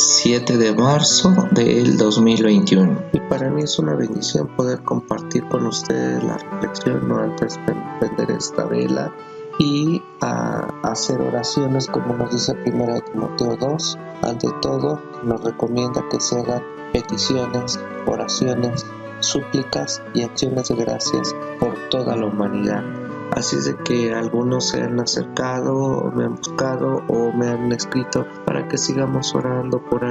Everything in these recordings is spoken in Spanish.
7 de marzo del 2021. Y para mí es una bendición poder compartir con ustedes la reflexión, no antes de prender esta vela y a hacer oraciones como nos dice 1 Timoteo 2. Ante todo, nos recomienda que se hagan peticiones, oraciones, súplicas y acciones de gracias por toda la humanidad. Así es de que algunos se han acercado, o me han buscado o me han escrito para que sigamos orando por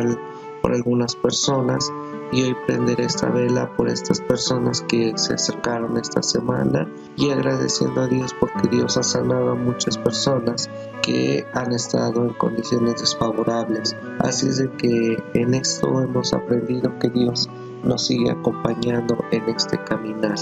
algunas personas, y hoy prenderé esta vela por estas personas que se acercaron esta semana y agradeciendo a Dios porque Dios ha sanado a muchas personas que han estado en condiciones desfavorables. Así es de que en esto hemos aprendido que Dios nos sigue acompañando en este caminar.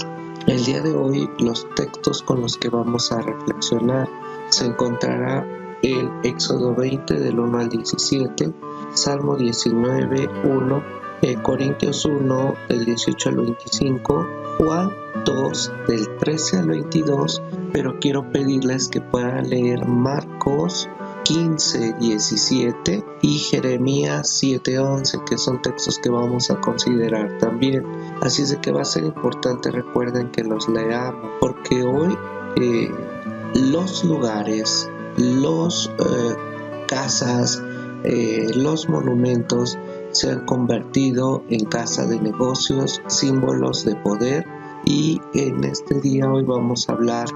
El día de hoy los textos con los que vamos a reflexionar se encontrará en Éxodo 20 del 1 al 17, Salmo 19, 1, Corintios 1 del 18 al 25, Juan 2 del 13 al 22, pero quiero pedirles que puedan leer Marcos 15, 17 y Jeremías 7, 11, que son textos que vamos a considerar también. Así es de que va a ser importante, recuerden que los leamos, porque hoy los lugares, los casas, los monumentos se han convertido en casa de negocios, símbolos de poder, y en este día hoy vamos a hablar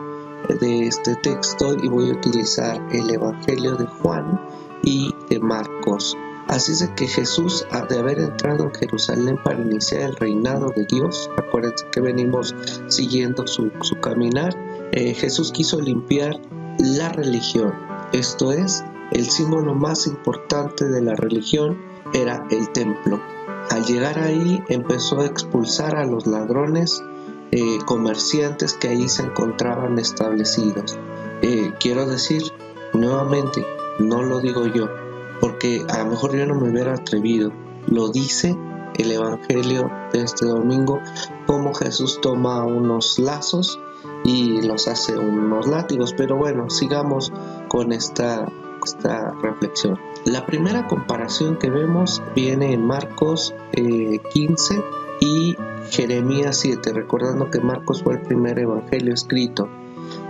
de este texto y voy a utilizar el Evangelio de Juan y de Marcos. Así es de que Jesús, de haber entrado en Jerusalén para iniciar el reinado de Dios, acuérdense que venimos siguiendo su caminar, Jesús quiso limpiar la religión, esto es, el símbolo más importante de la religión era el templo. Al llegar ahí empezó a expulsar a los ladrones, comerciantes que ahí se encontraban establecidos. Quiero decir nuevamente, no lo digo yo, porque a lo mejor yo no me hubiera atrevido, lo dice el Evangelio de este domingo, cómo Jesús toma unos lazos y los hace unos látigos. Pero bueno, sigamos con esta reflexión. La primera comparación que vemos viene en Marcos 15 y Jeremías 7, recordando que Marcos fue el primer evangelio escrito.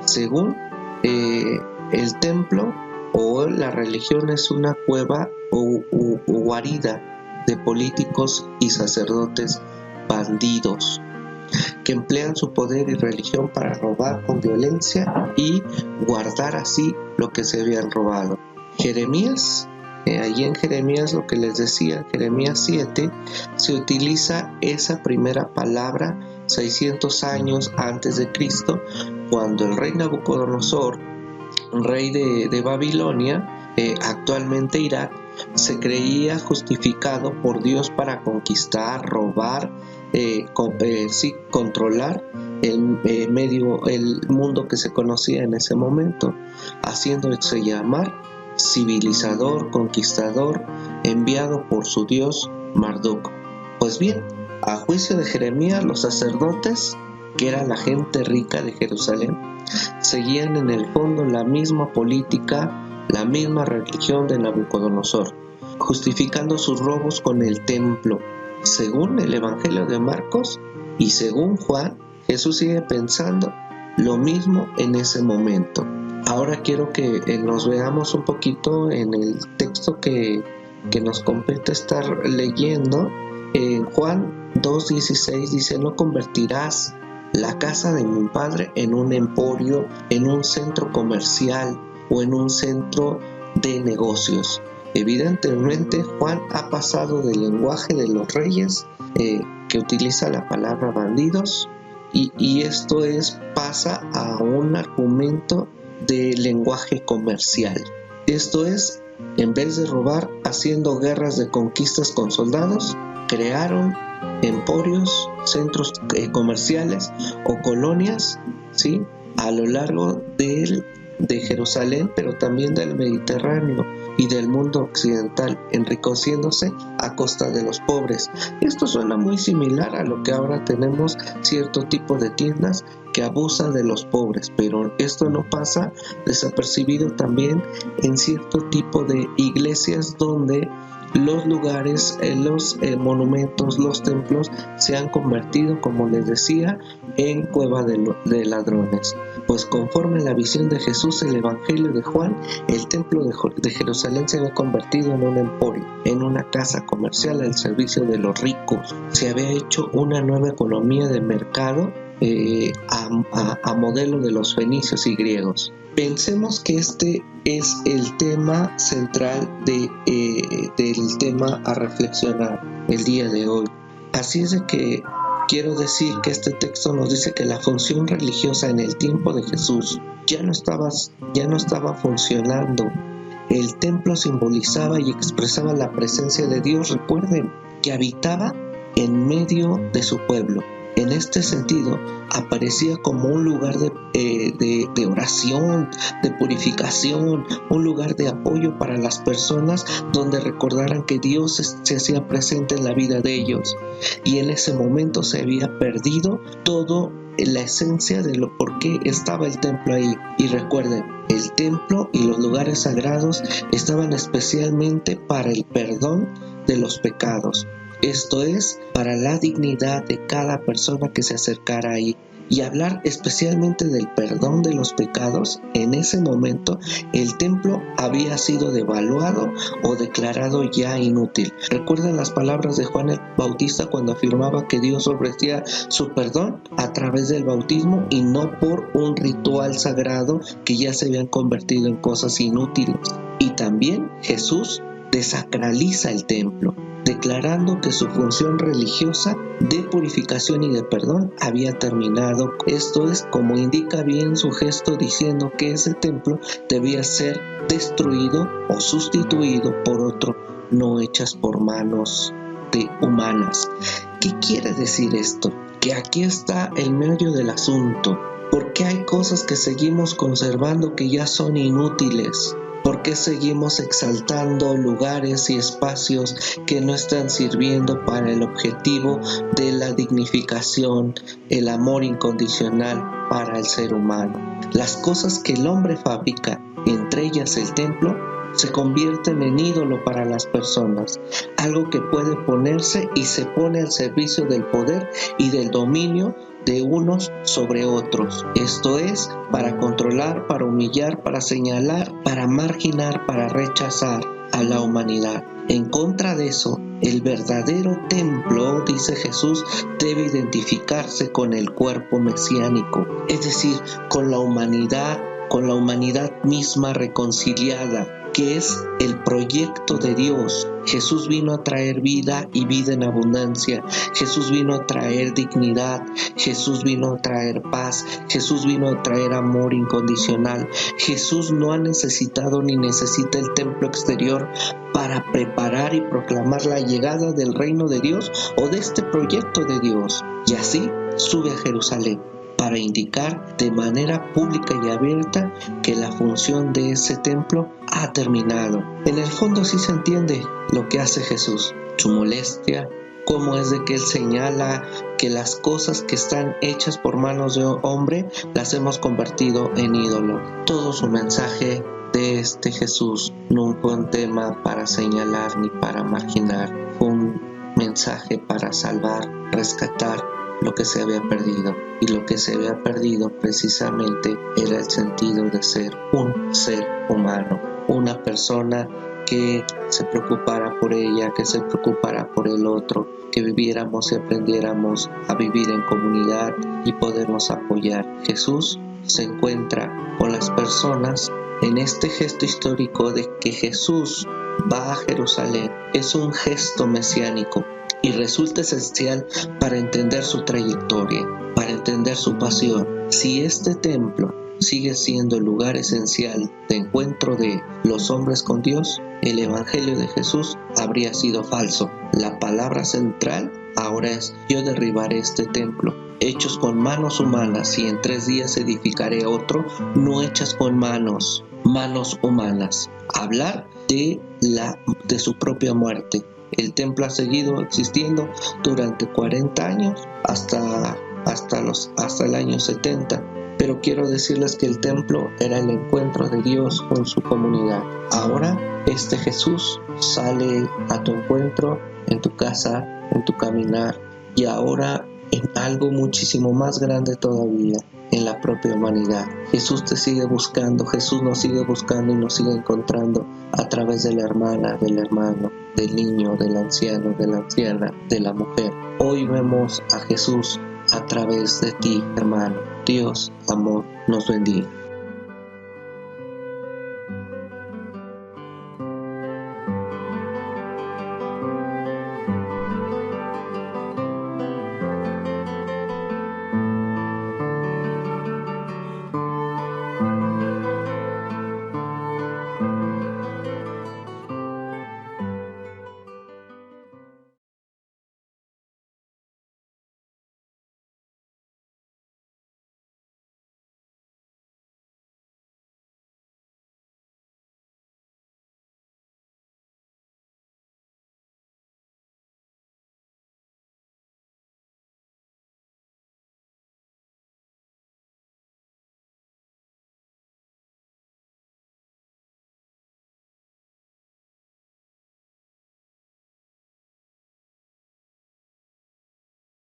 Según el templo o la religión es una cueva o guarida de políticos y sacerdotes bandidos que emplean su poder y religión para robar con violencia y guardar así lo que se habían robado. Jeremías, allí en Jeremías, lo que les decía, Jeremías 7, se utiliza esa primera palabra 600 años antes de Cristo, cuando el rey Nabucodonosor, rey de Babilonia, actualmente Irak, se creía justificado por Dios para conquistar, robar, controlar el mundo que se conocía en ese momento, haciéndose llamar civilizador, conquistador, enviado por su dios Marduk. Pues bien, a juicio de Jeremías, los sacerdotes, que era la gente rica de Jerusalén, seguían en el fondo la misma política, la misma religión de Nabucodonosor, justificando sus robos con el templo. Según el Evangelio de Marcos y según Juan, Jesús sigue pensando lo mismo en ese momento. Ahora quiero que nos veamos un poquito en el texto que nos compete estar leyendo. En Juan 2:16 dice: no convertirás la casa de mi padre en un emporio, en un centro comercial o en un centro de negocios. Evidentemente Juan ha pasado del lenguaje de los reyes, que utiliza la palabra bandidos, y esto pasa a un argumento de lenguaje comercial. Esto es, en vez de robar haciendo guerras de conquistas con soldados, crearon emporios, centros comerciales o colonias, ¿sí?, a lo largo de Jerusalén, pero también del Mediterráneo y del mundo occidental, enriqueciéndose a costa de los pobres. Esto suena muy similar a lo que ahora tenemos, cierto tipo de tiendas que abusan de los pobres, pero esto no pasa desapercibido también en cierto tipo de iglesias donde los lugares, los monumentos, los templos se han convertido, como les decía, en cueva de ladrones. Pues conforme a la visión de Jesús, el Evangelio de Juan, el templo de Jerusalén se había convertido en un emporio, en una casa comercial al servicio de los ricos. Se había hecho una nueva economía de mercado a modelo de los fenicios y griegos. Pensemos que este es el tema central del tema a reflexionar el día de hoy. Así es de que quiero decir que este texto nos dice que la función religiosa en el tiempo de Jesús ya no estaba funcionando. El templo simbolizaba y expresaba la presencia de Dios. Recuerden que habitaba en medio de su pueblo. En este sentido, aparecía como un lugar de oración, de purificación, un lugar de apoyo para las personas donde recordaran que Dios se hacía presente en la vida de ellos. Y en ese momento se había perdido todo la esencia de lo por qué estaba el templo ahí. Y recuerden, el templo y los lugares sagrados estaban especialmente para el perdón de los pecados. Esto es, para la dignidad de cada persona que se acercara ahí. Y hablar especialmente del perdón de los pecados, en ese momento el templo había sido devaluado o declarado ya inútil. ¿Recuerdan las palabras de Juan el Bautista cuando afirmaba que Dios ofrecía su perdón a través del bautismo y no por un ritual sagrado que ya se habían convertido en cosas inútiles? Y también Jesús desacraliza el templo, declarando que su función religiosa de purificación y de perdón había terminado. Esto es, como indica bien su gesto, diciendo que ese templo debía ser destruido o sustituido por otro, no hechas por manos humanas. ¿Qué quiere decir esto? Que aquí está el meollo del asunto. ¿Por qué hay cosas que seguimos conservando que ya son inútiles? ¿Por qué seguimos exaltando lugares y espacios que no están sirviendo para el objetivo de la dignificación, el amor incondicional para el ser humano? Las cosas que el hombre fabrica, entre ellas el templo, se convierten en ídolo para las personas, algo que puede ponerse y se pone al servicio del poder y del dominio de unos sobre otros. Esto es, para controlar, para humillar, para señalar, para marginar, para rechazar a la humanidad. En contra de eso, el verdadero templo, dice Jesús, debe identificarse con el cuerpo mesiánico, es decir, con la humanidad misma reconciliada, que es el proyecto de Dios. Jesús vino a traer vida y vida en abundancia. Jesús vino a traer dignidad. Jesús vino a traer paz. Jesús vino a traer amor incondicional. Jesús no ha necesitado ni necesita el templo exterior para preparar y proclamar la llegada del reino de Dios o de este proyecto de Dios. Y así sube a Jerusalén para indicar de manera pública y abierta que la función de ese templo ha terminado. En el fondo sí se entiende lo que hace Jesús, su molestia, cómo es de que Él señala que las cosas que están hechas por manos de hombre las hemos convertido en ídolo. Todo su mensaje de este Jesús no fue un tema para señalar ni para marginar, fue un mensaje para salvar, rescatar lo que se había perdido, y lo que se había perdido precisamente era el sentido de ser un ser humano, una persona que se preocupara por ella, que se preocupara por el otro, que viviéramos y aprendiéramos a vivir en comunidad y podernos apoyar. Jesús se encuentra con las personas en este gesto histórico de que Jesús va a Jerusalén. Es un gesto mesiánico y resulta esencial para entender su trayectoria, para entender su pasión. Si este templo sigue siendo el lugar esencial de encuentro de los hombres con Dios, el Evangelio de Jesús habría sido falso. La palabra central ahora es: yo derribaré este templo, hechos con manos humanas, y en 3 días edificaré otro, no hechas con manos humanas. Hablar de su propia muerte. El templo ha seguido existiendo durante 40 años hasta el año 70. Pero quiero decirles que el templo era el encuentro de Dios con su comunidad. Ahora Este Jesús sale a tu encuentro en tu casa, en tu caminar y ahora en algo muchísimo más grande todavía, en la propia humanidad. Jesús te sigue buscando, Jesús nos sigue buscando y nos sigue encontrando a través de la hermana, del hermano, del niño, del anciano, de la anciana, de la mujer. Hoy vemos a Jesús a través de ti, hermano. Dios, amor, nos bendiga.